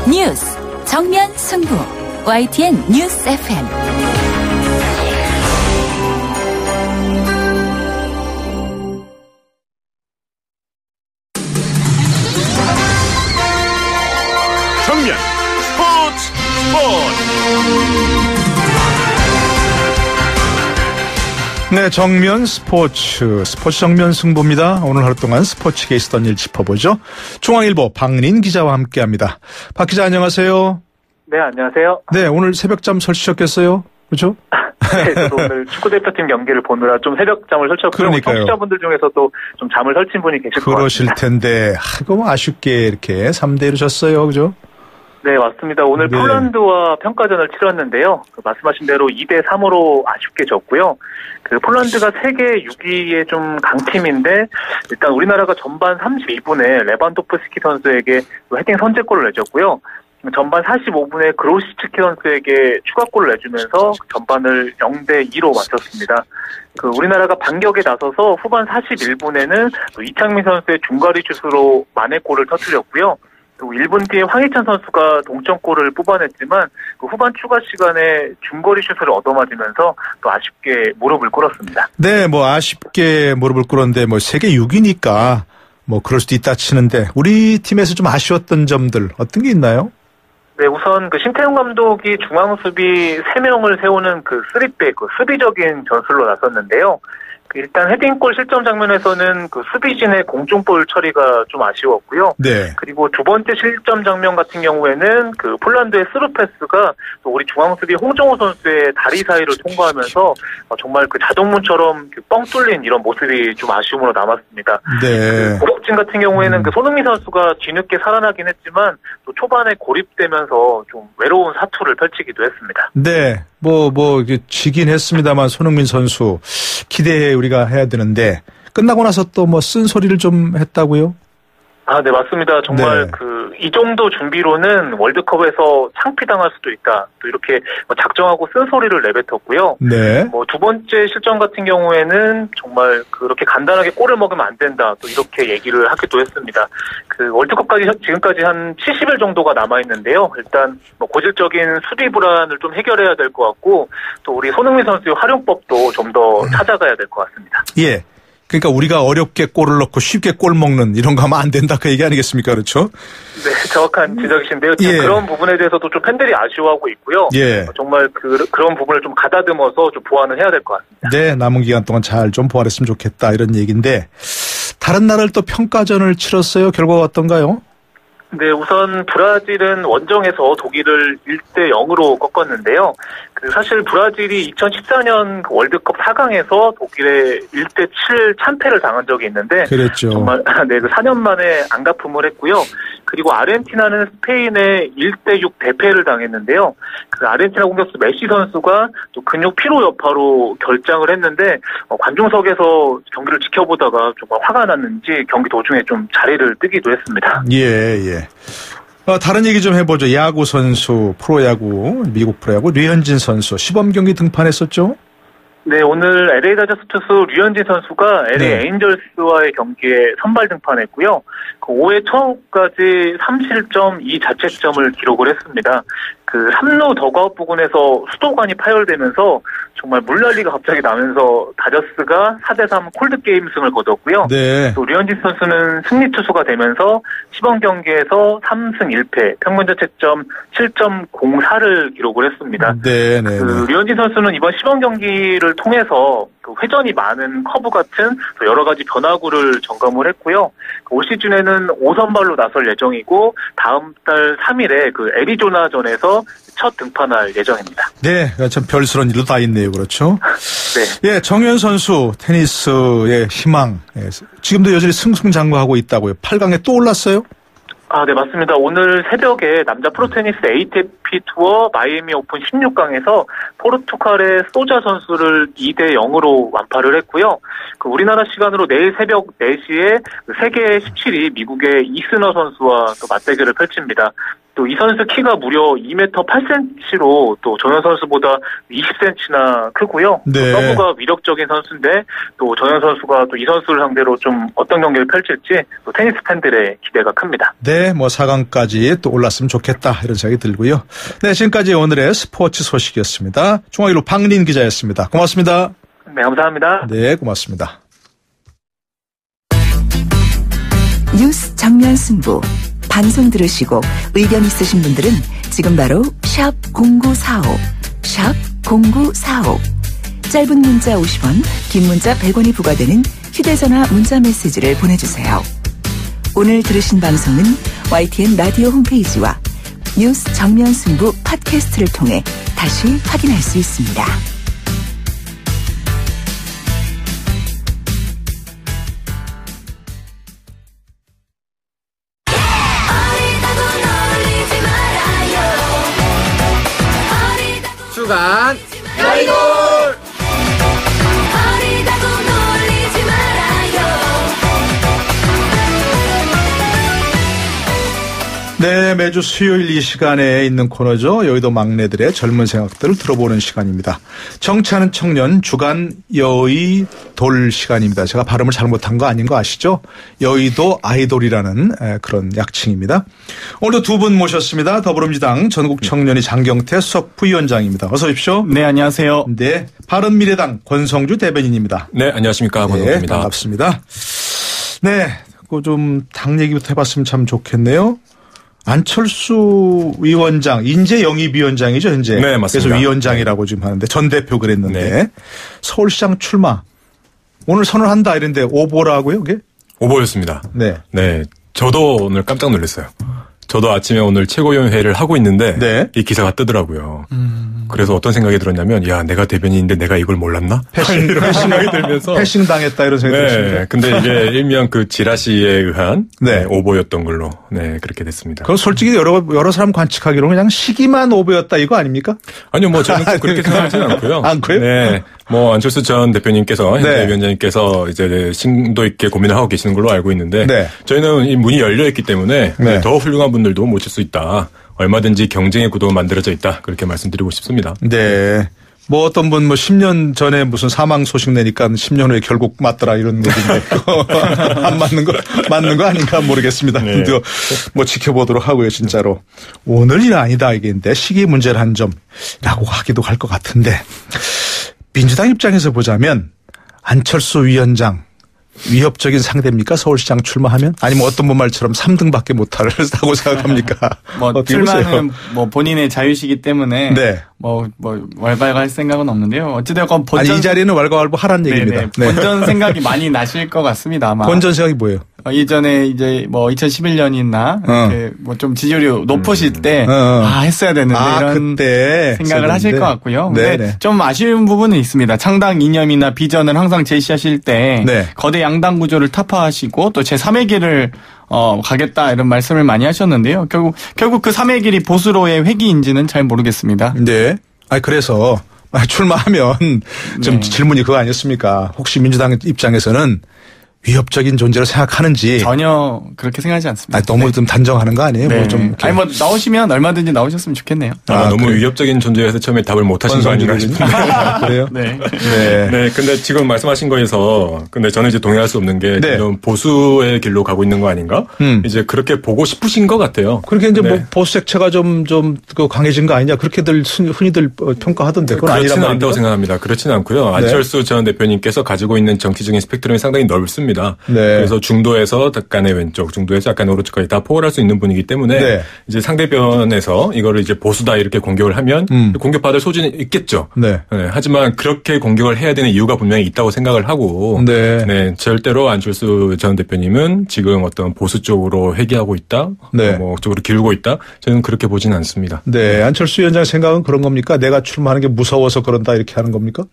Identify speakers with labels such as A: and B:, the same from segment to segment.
A: 뉴스 정면 승부 YTN 뉴스 FM.
B: 정면 스포츠.
C: 네, 정면 스포츠 정면 승부입니다. 오늘 하루 동안 스포츠계에 있었던 일 짚어보죠. 중앙일보 박린 기자와 함께합니다. 박 기자 안녕하세요.
D: 네, 안녕하세요.
C: 네, 오늘 새벽잠 설치셨겠어요? 그렇죠?
D: 네, 저도 오늘 축구대표팀 경기를 보느라 좀 새벽잠을 설쳤고요.
C: 그러니까요.
D: 청취자분들 중에서도 좀 잠을 설친 분이 계실 것 같습니다.
C: 그러실 텐데, 아이고, 아쉽게 이렇게 3대1로 졌어요. 그죠?
D: 네, 맞습니다. 오늘
C: 네.
D: 폴란드와 평가전을 치렀는데요. 말씀하신 대로 2대3으로 아쉽게 졌고요. 폴란드가 세계 6위의 좀 강팀인데, 일단 우리나라가 전반 32분에 레반도프스키 선수에게 헤딩 선제골을 내줬고요. 전반 45분에 그로시츠키 선수에게 추가골을 내주면서 전반을 0대2로 마쳤습니다. 우리나라가 반격에 나서서 후반 41분에는 이창민 선수의 중거리 슛으로 만회골을 터뜨렸고요. 또 1분 뒤에 황희찬 선수가 동점골을 뽑아냈지만 후반 추가 시간에 중거리 슛을 얻어맞으면서 또 아쉽게 무릎을 꿇었습니다.
C: 네, 아쉽게 무릎을 꿇었는데 세계 6위니까 그럴 수도 있다 치는데 우리 팀에서 좀 아쉬웠던 점들 어떤 게 있나요?
D: 네, 우선 심태용 감독이 중앙 수비 3명을 세우는 3백, 수비적인 전술로 나섰는데요. 일단 헤딩골 실점 장면에서는 수비진의 공중볼 처리가 좀 아쉬웠고요.
C: 네.
D: 그리고 두 번째 실점 장면 같은 경우에는 폴란드의 스루 패스가 또 우리 중앙 수비 홍정호 선수의 다리 사이를 통과하면서 정말 자동문처럼 뻥 뚫린 이런 모습이 좀 아쉬움으로 남았습니다.
C: 네.
D: 고급진 같은 경우에는 손흥민 선수가 뒤늦게 살아나긴 했지만 또 초반에 고립되면서 좀 외로운 사투를 펼치기도 했습니다.
C: 네. 지긴 했습니다만 손흥민 선수 기대해 우리가 해야 되는데 끝나고 나서 또 쓴소리를 좀 했다고요? 아,
D: 네, 맞습니다. 정말 이 정도 준비로는 월드컵에서 창피당할 수도 있다. 또 이렇게 작정하고 쓴소리를 내뱉었고요.
C: 네.
D: 두 번째 실점 같은 경우에는 정말 그렇게 간단하게 골을 먹으면 안 된다. 또 이렇게 얘기를 하기도 했습니다. 월드컵까지 지금까지 한 70일 정도가 남아 있는데요. 일단 고질적인 수비 불안을 좀 해결해야 될 것 같고 또 우리 손흥민 선수의 활용법도 좀 더 찾아가야 될 것 같습니다.
C: 예. 그러니까 우리가 어렵게 골을 넣고 쉽게 골 먹는 이런 거 하면 안 된다 그 얘기 아니겠습니까? 그렇죠?
D: 네, 정확한 지적이신데요.
C: 예.
D: 그런 부분에 대해서도 좀 팬들이 아쉬워하고 있고요.
C: 예.
D: 정말 그런 부분을 좀 가다듬어서 좀 보완을 해야 될 것 같습니다.
C: 네, 남은 기간 동안 잘 좀 보완했으면 좋겠다 이런 얘기인데 다른 나라를 또 평가전을 치렀어요. 결과가 어떤가요?
D: 네, 우선 브라질은 원정에서 독일을 1대0으로 꺾었는데요. 사실 브라질이 2014년 월드컵 4강에서 독일에 1대7 참패를 당한 적이 있는데
C: 그랬죠.
D: 정말 4년 만에 안갚음을 했고요. 그리고 아르헨티나는 스페인에 1대6 대패를 당했는데요. 아르헨티나 공격수 메시 선수가 또 근육 피로 여파로 결장을 했는데 관중석에서 경기를 지켜보다가 정말 화가 났는지 경기 도중에 좀 자리를 뜨기도 했습니다.
C: 예. 다른 얘기 좀 해보죠. 야구 선수, 프로야구, 미국 프로야구 류현진 선수 시범 경기 등판했었죠?
D: 네, 오늘 LA 다저스 투수 류현진 선수가 LA 에인절스와의 경기에 선발 등판했고요. 5회 초까지 3실점 2자책점을 기록을 했습니다. 3루 더그아웃 부근에서 수도관이 파열되면서 정말 물난리가 갑자기 나면서 다저스가 4대3 콜드게임 승을 거뒀고요.
C: 네.
D: 또 류현진 선수는 승리 투수가 되면서 시범 경기에서 3승 1패, 평균 자책점 7.04를 기록을 했습니다.
C: 네.
D: 류현진 선수는 이번 시범 경기를 통해서 회전이 많은 커브 같은 여러 가지 변화구를 점검을 했고요. 올 시즌에는 5선발로 나설 예정이고 다음 달 3일에 애리조나전에서 첫 등판할 예정입니다.
C: 네, 참 별스러운 일도 다 있네요. 그렇죠?
D: 네.
C: 예, 정현 선수 테니스의 희망. 지금도 여전히 승승장구하고 있다고요. 8강에 또 올랐어요?
D: 아, 네, 맞습니다. 오늘 새벽에 남자 프로테니스 ATP 투어 마이애미 오픈 16강에서 포르투갈의 소자 선수를 2대0으로 완파를 했고요. 우리나라 시간으로 내일 새벽 4시에 세계 17위 미국의 이스너 선수와 또 맞대결을 펼칩니다. 또 이 선수 키가 무려 2m 8cm로 또 전현 선수보다 20cm나 크고요.
C: 네.
D: 또 서브가 위력적인 선수인데 또 전현 선수가 또 이 선수를 상대로 좀 어떤 경기를 펼칠지 또 테니스 팬들의 기대가 큽니다.
C: 네, 뭐 4강까지 또 올랐으면 좋겠다 이런 생각이 들고요. 네, 지금까지 오늘의 스포츠 소식이었습니다. 중앙일보 박린 기자였습니다. 고맙습니다.
D: 네, 감사합니다.
C: 네, 고맙습니다.
A: 뉴스 정면 승부. 방송 들으시고 의견 있으신 분들은 지금 바로 샵 0945, 샵 0945. 짧은 문자 50원, 긴 문자 100원이 부과되는 휴대전화 문자 메시지를 보내주세요. 오늘 들으신 방송은 YTN 라디오 홈페이지와 뉴스 정면 승부 팟캐스트를 통해 다시 확인할 수 있습니다.
E: 주간
B: 아이돌
C: 네, 매주 수요일 이 시간에 있는 코너죠. 여의도 막내들의 젊은 생각들을 들어보는 시간입니다. 정치하는 청년 주간 여의돌 시간입니다. 제가 발음을 잘못한 거 아닌 거 아시죠? 여의도 아이돌이라는 그런 약칭입니다. 오늘도 두 분 모셨습니다. 더불어민주당 전국청년위 장경태 수석 부위원장입니다. 어서 오십시오.
F: 네, 안녕하세요.
C: 네, 바른미래당 권성주 대변인입니다.
E: 네, 안녕하십니까.
C: 네,
E: 권성주입니다.
C: 반갑습니다. 네, 그 좀 당 얘기부터 해봤으면 참 좋겠네요. 안철수 위원장, 인재영입위원장이죠, 현재.
E: 네, 맞습니다.
C: 그래서 위원장이라고 지금 하는데 전 대표 그랬는데
E: 네.
C: 서울시장 출마 오늘 선언한다 이랬는데 오보라고요, 그게?
E: 오보였습니다.
C: 네.
E: 네, 저도 오늘 깜짝 놀랐어요. 저도 아침에 오늘 최고위원회를 하고 있는데
C: 네.
E: 이 기사가 뜨더라고요. 그래서 어떤 생각이 들었냐면 야, 내가 대변인인데 내가 이걸 몰랐나? 이런 생각이 들면서
C: 패싱 당했다 이런 생각이 들었습니다.
E: 네, 근데 이게 일명 그 지라시에 의한
C: 네.
E: 오보였던 걸로 그렇게 됐습니다.
C: 그건 솔직히 여러 사람 관측하기로는 그냥 시기만 오보였다 이거 아닙니까?
E: 아니요, 뭐 저는 꼭 그렇게 생각하지는 않고요.
C: 안 그래요?
E: 네, 뭐 안철수 전 대표님께서 현재
C: 네.
E: 위원장님께서 이제 심도 있게 고민을 하고 계시는 걸로 알고 있는데
C: 네.
E: 저희는 이 문이 열려 있기 때문에
C: 네.
E: 더 훌륭한 분들도 모실 수 있다. 얼마든지 경쟁의 구도가 만들어져 있다. 그렇게 말씀드리고 싶습니다.
C: 네. 뭐 어떤 분 뭐 10년 전에 무슨 사망 소식 내니까 10년 후에 결국 맞더라 이런 얘기인데 안 맞는 거 아닌가 모르겠습니다.
E: 네.
C: 근데 뭐 지켜보도록 하고요, 진짜로. 오늘이 아니다 이게인데 시기 문제를 한 점이라고 하기도 할 것 같은데 민주당 입장에서 보자면 안철수 위원장 위협적인 상대입니까? 서울시장 출마하면? 아니면 어떤 분 말처럼 3등밖에 못하다고 생각합니까?
F: 뭐 출마는 뭐 본인의 자유시기 때문에
C: 네.
F: 뭐 왈가왈부할 생각은 없는데요. 어찌되건
C: 이 자리는 왈가왈부 하란 얘기입니다.
F: 네. 본전 생각이 많이 나실 것 같습니다. 아마.
C: 본전 생각이 뭐예요?
F: 이전에 이제 뭐 2011년이나 이렇게 뭐 좀 지지율이 높으실 때 했어야 되는데 이런
C: 그때
F: 생각을 하실 것 같고요.
C: 네.
F: 근데 좀 아쉬운 부분은 있습니다. 창당 이념이나 비전을 항상 제시하실 때
C: 네.
F: 거대 양당 구조를 타파하시고 또 제3의 길을 가겠다 이런 말씀을 많이 하셨는데요. 결국 그 3의 길이 보수로의 회귀인지는 잘 모르겠습니다.
C: 네. 그래서 출마하면 좀 질문이 그거 아니었습니까? 혹시 민주당 입장에서는 위협적인 존재로 생각하는지
F: 전혀 그렇게 생각하지 않습니다.
C: 너무 좀 단정하는 거 아니에요?
F: 네.
C: 뭐 좀
F: 뭐 나오시면 얼마든지 나오셨으면 좋겠네요.
E: 너무
C: 그래.
E: 위협적인 존재여서 처음에 답을 못 하신 거 아닌가 싶은데.
C: 그래요?
F: 네.
C: 네.
E: 네, 근데 지금 말씀하신 거에서 근데 저는 이제 동의할 수 없는 게
C: 네.
E: 지금 보수의 길로 가고 있는 거 아닌가? 이제 그렇게 보고 싶으신 것 같아요.
C: 그렇게 이제
E: 네.
C: 뭐 보수 색채가 좀 강해진 거 아니냐 그렇게들 흔히들 평가하던데 그건 아니란
E: 그렇지는
C: 말입니까?
E: 않다고 생각합니다. 그렇지는 않고요. 안철수 전 대표님께서 가지고 있는 정치적인 스펙트럼이 상당히 넓습니다.
C: 네.
E: 그래서 중도에서 약간의 왼쪽, 중도에서 약간의 오른쪽까지 다 포괄할 수 있는 분이기 때문에
C: 네.
E: 이제 상대편에서 이거를 이제 보수다 이렇게 공격을 하면 공격받을 소진이 있겠죠.
C: 네.
E: 네, 하지만 그렇게 공격을 해야 되는 이유가 분명히 있다고 생각을 하고
C: 네.
E: 절대로 안철수 전 대표님은 지금 어떤 보수 쪽으로 회귀하고 있다.
C: 네.
E: 뭐 쪽으로 기울고 있다. 저는 그렇게 보지는 않습니다.
C: 네. 안철수 위원장 생각은 그런 겁니까? 내가 출마하는 게 무서워서 그런다 이렇게 하는 겁니까?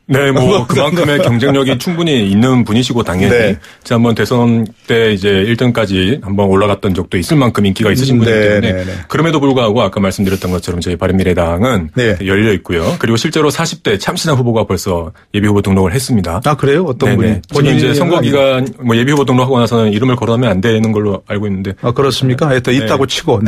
E: 네, 뭐 그만큼의 경쟁력이 충분히 있는 분이시고 당연히
C: 네.
E: 지난번 대선 때 이제 1등까지 한번 올라갔던 적도 있을 만큼 인기가 있으신 분이기 때문에 그럼에도 불구하고 아까 말씀드렸던 것처럼 저희 바른미래당은 열려 있고요. 그리고 실제로 40대 참신한 후보가 벌써 예비 후보 등록을 했습니다.
C: 아 그래요? 어떤 분이?
E: 본인 이제 선거 기간 뭐 예비 후보 등록하고 나서는 이름을 거론하면 안 되는 걸로 알고 있는데.
C: 아 그렇습니까? 하여튼 있다고 치고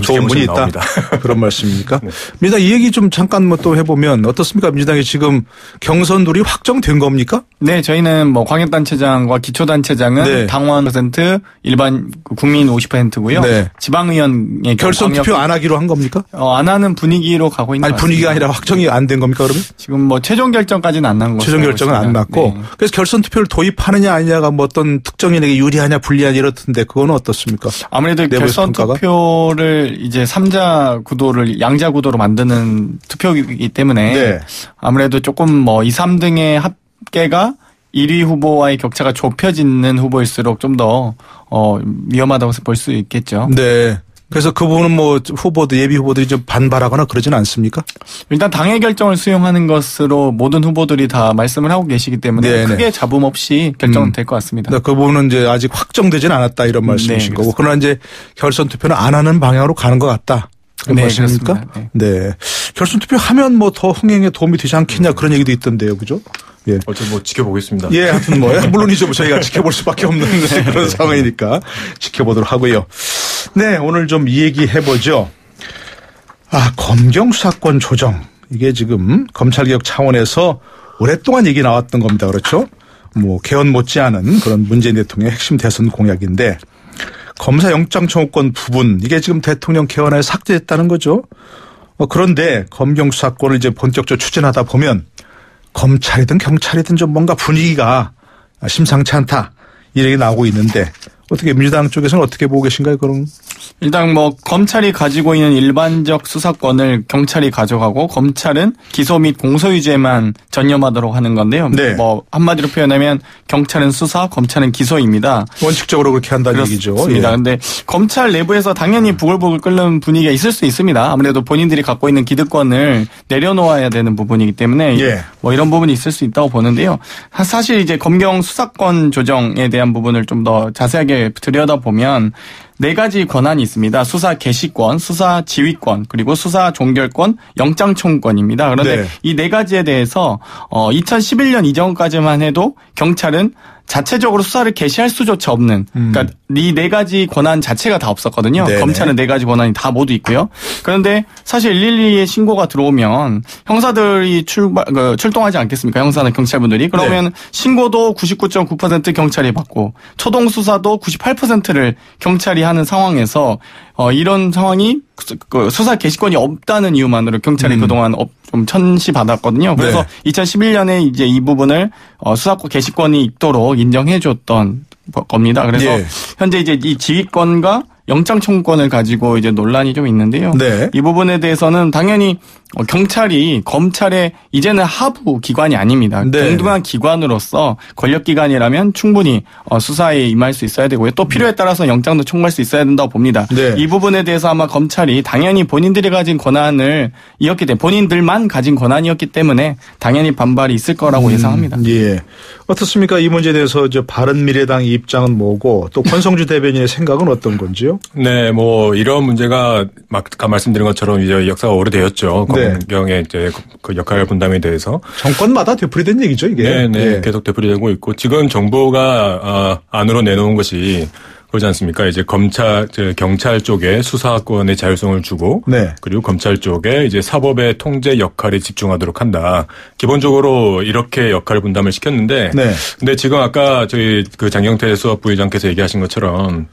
C: 좋은 분이 있다.
E: 나옵니다.
C: 그런 말씀입니까? 민주당 이 얘기 좀 잠깐 뭐 또 해보면 어떻습니까? 민주당이 지금 경선룰이 확정된 겁니까?
F: 네, 저희는 뭐 광역단체장과 기초단체장은 당원 %, 일반 국민 50%고요. 지방의원의
C: 결선 투표 안 하기로 한 겁니까?
F: 안 하는 분위기로 가고 있는 것 같습니다.
C: 분위기가 아니라 확정이 안 된 겁니까 그러면?
F: 지금 뭐 최종 결정까지는 안 난 거죠.
C: 최종 결정은 안 났고 그래서 결선 투표를 도입하느냐 아니냐가 뭐 어떤 특정인에게 유리하냐 불리하냐 이렇던데 그거는 어떻습니까?
F: 아무래도 결선 투표를 이제 3자 구도를 양자 구도로 만드는 투표이기 때문에 아무래도 조금 뭐 2, 3등의 합계가 1위 후보와의 격차가 좁혀지는 후보일수록 좀 더 위험하다고 볼 수 있겠죠.
C: 네. 그래서 그 부분은 뭐 후보들 예비 후보들이 좀 반발하거나 그러지는 않습니까?
F: 일단 당의 결정을 수용하는 것으로 모든 후보들이 다 말씀을 하고 계시기 때문에 크게 잡음 없이 결정될 것 같습니다.
C: 그 부분은 이제 아직 확정되지는 않았다 이런 말씀이신 거고 그러나 이제 결선 투표는 안 하는 방향으로 가는 것 같다. 그런 말씀입니까? 네. 결선 투표 하면 뭐 더 흥행에 도움이 되지 않겠냐 그런 얘기도 있던데요, 그죠? 예.
E: 어쨌든 뭐 지켜보겠습니다.
C: 예, 하여튼 뭐 물론이죠. 저희가 지켜볼 수밖에 없는 그런 상황이니까 지켜보도록 하고요. 네, 오늘 좀 이 얘기 해보죠. 검경 수사권 조정. 이게 지금 검찰개혁 차원에서 오랫동안 얘기 나왔던 겁니다. 그렇죠? 뭐 개헌 못지않은 그런 문재인 대통령의 핵심 대선 공약인데 검사 영장 청구권 부분 이게 지금 대통령 개헌에 삭제됐다는 거죠. 그런데 검경 수사권을 이제 본격적으로 추진하다 보면 검찰이든 경찰이든 좀 뭔가 분위기가 심상치 않다 이 얘기 나오고 있는데 어떻게 민주당 쪽에서는 어떻게 보고 계신가요? 그럼
F: 일단 뭐 검찰이 가지고 있는 일반적 수사권을 경찰이 가져가고 검찰은 기소 및 공소유죄만 전념하도록 하는 건데요. 뭐 한마디로 표현하면 경찰은 수사, 검찰은 기소입니다.
C: 원칙적으로 그렇게 한다는 얘기죠.
F: 그렇습니다. 그런데 검찰 내부에서 당연히 부글부글 끓는 분위기가 있을 수 있습니다. 아무래도 본인들이 갖고 있는 기득권을 내려놓아야 되는 부분이기 때문에 뭐 이런 부분이 있을 수 있다고 보는데요. 사실 이제 검경 수사권 조정에 대한 부분을 좀 더 자세하게 들여다보면 4가지 권한이 있습니다. 수사 개시권, 수사 지휘권, 그리고 수사 종결권, 영장 청구권입니다. 그런데 이 4가지에 대해서 2011년 이전까지만 해도 경찰은 자체적으로 수사를 개시할 수조차 없는 그러니까 이 4가지 권한 자체가 다 없었거든요. 검찰은 4가지 권한이 다 모두 있고요. 그런데 사실 112에 신고가 들어오면 형사들이 출동하지 않겠습니까? 형사나 경찰분들이. 그러면 신고도 99.9% 경찰이 받고 초동 수사도 98%를 경찰이 하는 상황에서 이런 상황이 수사 개시권이 없다는 이유만으로 경찰이 그동안 좀 천시받았거든요. 그래서 2011년에 이제 이 부분을 수사권 개시권이 있도록 인정해 줬던 겁니다. 그래서 현재 이제 이 지휘권과 영장 청구권을 가지고 이제 논란이 좀 있는데요. 이 부분에 대해서는 당연히 경찰이 검찰의 이제는 하부 기관이 아닙니다. 동등한 기관으로서 권력 기관이라면 충분히 수사에 임할 수 있어야 되고요. 또 필요에 따라서 영장도 청구할 수 있어야 된다고 봅니다. 이 부분에 대해서 아마 검찰이 당연히 본인들이 가진 권한을 이었기 때문에 본인들만 가진 권한이었기 때문에 당연히 반발이 있을 거라고 예상합니다.
C: 예. 어떻습니까? 이 문제에 대해서 바른미래당 입장은 뭐고 또 권성주 대변인의 생각은 어떤 건지요?
E: 네, 뭐 이런 문제가 아까 말씀드린 것처럼 이제 역사가 오래되었죠. 검경의 이제 그 역할 분담에 대해서
C: 정권마다 되풀이된 얘기죠, 이게.
E: 네, 계속 되풀이되고 있고 지금 정부가 안으로 내놓은 것이 그러지 않습니까? 이제 경찰 쪽에 수사권의 자율성을 주고 그리고 검찰 쪽에 이제 사법의 통제 역할에 집중하도록 한다. 기본적으로 이렇게 역할 분담을 시켰는데 근데 지금 아까 저희 그 장경태 수석부의장께서 얘기하신 것처럼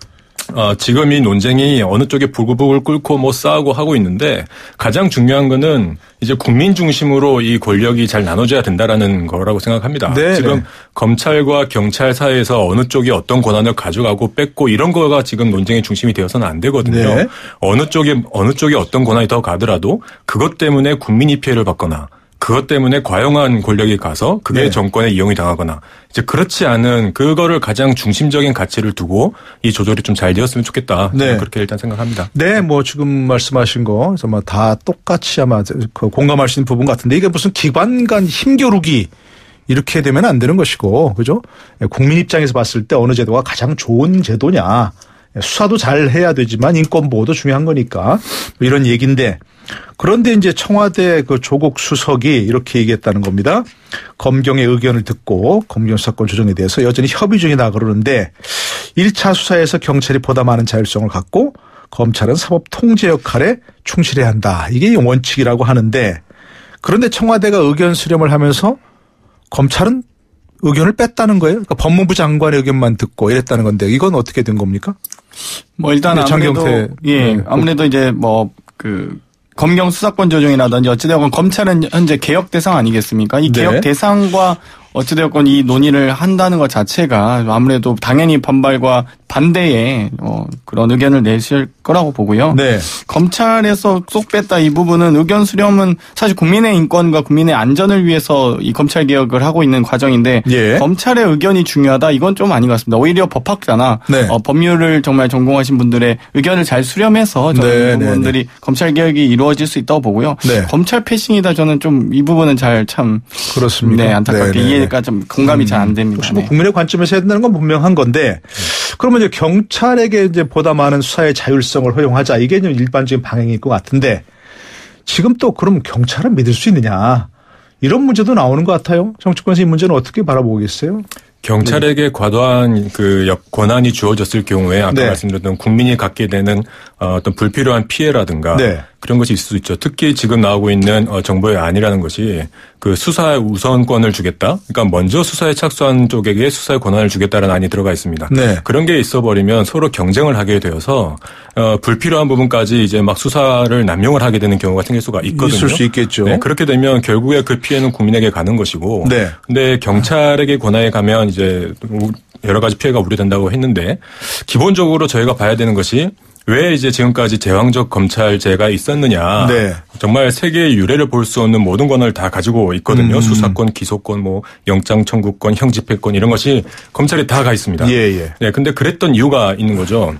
E: 지금 이 논쟁이 어느 쪽에 부글부글 끓고 뭐 싸우고 하고 있는데 가장 중요한 거는 이제 국민 중심으로 이 권력이 잘 나눠져야 된다라는 거라고 생각합니다. 지금 검찰과 경찰 사이에서 어느 쪽이 어떤 권한을 가져가고 뺏고 이런 거가 지금 논쟁의 중심이 되어서는 안 되거든요. 어느 쪽에 어떤 권한이 더 가더라도 그것 때문에 국민이 피해를 받거나 그것 때문에 과용한 권력이 가서 그게 정권에 이용이 당하거나 이제 그렇지 않은 그거를 가장 중심적인 가치를 두고 이 조절이 좀 잘 되었으면 좋겠다. 그렇게 일단 생각합니다.
C: 네, 뭐 지금 말씀하신 거 정말 다 똑같이 아마 공감할 수 있는 부분 같은데 이게 무슨 기관 간 힘겨루기 이렇게 되면 안 되는 것이고, 그죠? 국민 입장에서 봤을 때 어느 제도가 가장 좋은 제도냐. 수사도 잘 해야 되지만 인권 보호도 중요한 거니까 이런 얘기인데, 그런데 이제 청와대 그 조국 수석이 이렇게 얘기했다는 겁니다. 검경의 의견을 듣고 검경 수사권 조정에 대해서 여전히 협의 중이다 그러는데 1차 수사에서 경찰이 보다 많은 자율성을 갖고 검찰은 사법 통제 역할에 충실해야 한다. 이게 원칙이라고 하는데, 그런데 청와대가 의견 수렴을 하면서 검찰은 의견을 뺐다는 거예요. 그러니까 법무부 장관의 의견만 듣고 이랬다는 건데, 이건 어떻게 된 겁니까?
F: 뭐 일단 아무래도 아무래도 이제 검경 수사권 조정이라든지 어찌되건 검찰은 현재 개혁 대상 아니겠습니까? 이 개혁 대상과 어찌되었건 이 논의를 한다는 것 자체가 아무래도 당연히 반발과 반대의 그런 의견을 내실 거라고 보고요. 네. 검찰에서 쏙 뺐다 이 부분은 의견 수렴은 사실 국민의 인권과 국민의 안전을 위해서 이 검찰 개혁을 하고 있는 과정인데 검찰의 의견이 중요하다 이건 좀 아닌 것 같습니다. 오히려 법학자나 법률을 정말 전공하신 분들의 의견을 잘 수렴해서 저는 부분들이 검찰 개혁이 이루어질 수 있다고 보고요. 검찰 패싱이다 저는 좀 이 부분은 잘 참
C: 그렇습니다.
F: 네, 안타깝게 이해가 좀 공감이 잘 안 됩니다.
C: 혹시 뭐 국민의 관점에서 해야 된다는 건 분명한 건데, 그러면 이제 경찰에게 이제 보다 많은 수사의 자율성을 허용하자, 이게 좀 일반적인 방향일 것 같은데, 지금 또 그럼 경찰을 믿을 수 있느냐, 이런 문제도 나오는 것 같아요. 정치권에서 이 문제는 어떻게 바라보고 계세요?
E: 경찰에게 과도한 권한이 주어졌을 경우에 아까 말씀드렸던 국민이 갖게 되는 어떤 불필요한 피해라든가 그런 것이 있을 수 있죠. 특히 지금 나오고 있는 정부의 안이라는 것이 그 수사의 우선권을 주겠다. 그러니까 먼저 수사에 착수한 쪽에게 수사의 권한을 주겠다는 안이 들어가 있습니다. 그런 게 있어 버리면 서로 경쟁을 하게 되어서 불필요한 부분까지 이제 막 수사를 남용을 하게 되는 경우가 생길 수가 있거든요.
C: 있을 수 있겠죠.
E: 그렇게 되면 결국에 그 피해는 국민에게 가는 것이고. 근데 경찰에게 권한이 가면 이제 여러 가지 피해가 우려된다고 했는데, 기본적으로 저희가 봐야 되는 것이 왜 이제 지금까지 제왕적 검찰제가 있었느냐. 정말 세계의 유례를 볼 수 없는 모든 권한을 다 가지고 있거든요. 수사권, 기소권, 뭐 영장 청구권, 형집행권 이런 것이 검찰에 다 가 있습니다. 네, 근데 그랬던 이유가 있는 거죠.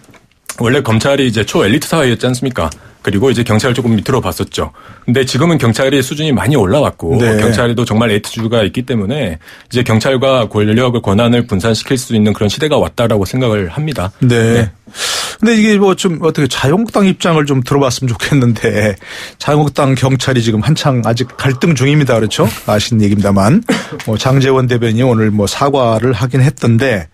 E: 원래 검찰이 이제 초엘리트 사회였지 않습니까? 그리고 이제 경찰을 조금 밑으로 봤었죠. 근데 지금은 경찰이 수준이 많이 올라왔고 경찰에도 정말 에이트주가 있기 때문에 이제 경찰과 권력을 권한을 분산시킬 수 있는 그런 시대가 왔다라고 생각을 합니다.
C: 근데 이게 뭐 좀 어떻게 자유한국당 입장을 좀 들어봤으면 좋겠는데, 자유한국당 경찰이 지금 한창 아직 갈등 중입니다. 그렇죠? 아시는 얘기입니다만. 장제원 대변인이 오늘 사과를 하긴 했던데,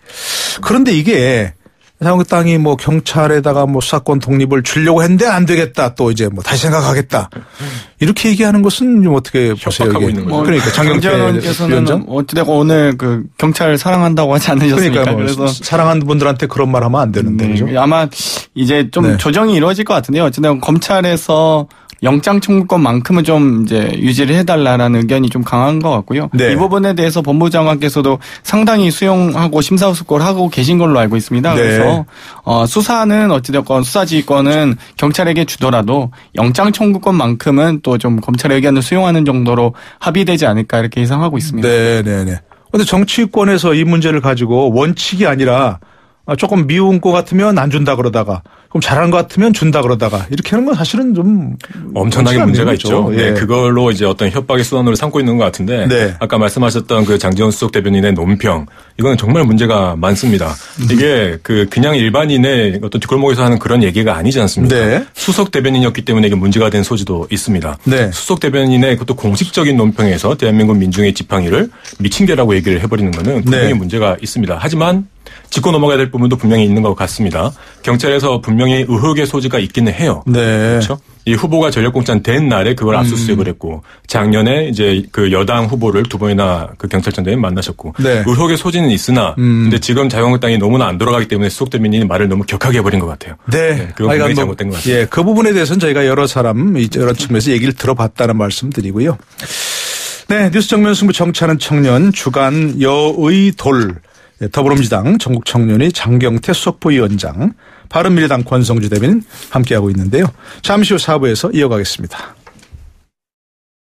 C: 그런데 이게 자유한국당이 경찰에다가 수사권 독립을 주려고 했는데 안 되겠다. 또 이제 다시 생각하겠다. 이렇게 얘기하는 것은 좀 어떻게 보세요?
E: 협박하고 있는 거죠.
C: 그러니까 장경태 위원장
F: 어찌되고 오늘 경찰 사랑한다고 하지 않으셨습니까?
C: 그러니까 그래서 사랑하는 분들한테 그런 말 하면 안 되는데. 그죠?
F: 아마 이제 좀 조정이 이루어질 것 같은데요. 어찌되건 검찰에서 영장 청구권만큼은 좀 이제 유지를 해달라는 의견이 좀 강한 것 같고요. 이 부분에 대해서 법무부 장관께서도 상당히 수용하고 심사숙고를 하고 계신 걸로 알고 있습니다. 그래서 수사는 어찌됐건 수사지휘권은 경찰에게 주더라도 영장 청구권만큼은 또 좀 검찰의 의견을 수용하는 정도로 합의되지 않을까 이렇게 예상하고 있습니다.
C: 그런데 정치권에서 이 문제를 가지고 원칙이 아니라 조금 미운 것 같으면 안 준다 그러다가, 그럼 잘하는 것 같으면 준다 그러다가, 이렇게 하는 건 사실은 좀
E: 엄청나게 문제가 있죠. 그걸로 이제 어떤 협박의 수단으로 삼고 있는 것 같은데, 아까 말씀하셨던 그 장제원 수석 대변인의 논평, 이거는 정말 문제가 많습니다. 이게 그냥 일반인의 어떤 뒷골목에서 하는 그런 얘기가 아니지 않습니까? 수석 대변인이었기 때문에 이게 문제가 된 소지도 있습니다. 수석 대변인의 그것도 공식적인 논평에서 대한민국 민중의 지팡이를 미친 개라고 얘기를 해버리는 거는 분명히 문제가 있습니다. 하지만 짚고 넘어가야 될 부분도 분명히 있는 것 같습니다. 경찰에서 분명히 의혹의 소지가 있기는 해요. 그렇죠? 이 후보가 전력공천 된 날에 그걸 압수수색을 했고, 작년에 이제 그 여당 후보를 두 번이나 그 경찰청장이 만나셨고, 의혹의 소지는 있으나, 근데 지금 자유한국당이 너무나 안 돌아가기 때문에 수석 대변인이 말을 너무 격하게 해버린 것 같아요. 그건 분명히 잘못된 것 같아요.
C: 그 부분에 대해서는 저희가 여러 측면에서 얘기를 들어봤다는 말씀 드리고요. 뉴스 정면 승부 정치하는 청년 주간 여의 돌. 더불어민주당 전국청년의 장경태 수석부위원장, 바른미래당 권성주 대변인 함께하고 있는데요. 잠시 후 4부에서 이어가겠습니다.